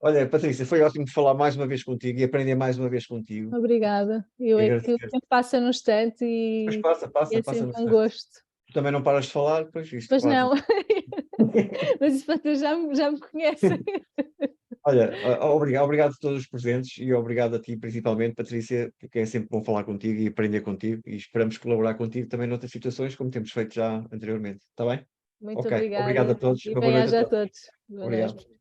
Olha, Patrícia, foi ótimo falar mais uma vez contigo e aprender mais uma vez contigo. Obrigada. E É que o agradecer. tempo passa num instante Pois e passa é no sempre um instante. gosto. Tu também não paras de falar, pois isto. Pois Claro. não. Mas isso vocês já me conhecem. Olha, obrigado a todos os presentes e obrigado a ti principalmente, Patrícia, porque é sempre bom falar contigo e aprender contigo e esperamos colaborar contigo também noutras situações, como temos feito já anteriormente. Está bem? Muito Ok, obrigado a obrigada. todos. E Uma boa noite bem-aja a a todos. todos. Boa Obrigado. noite.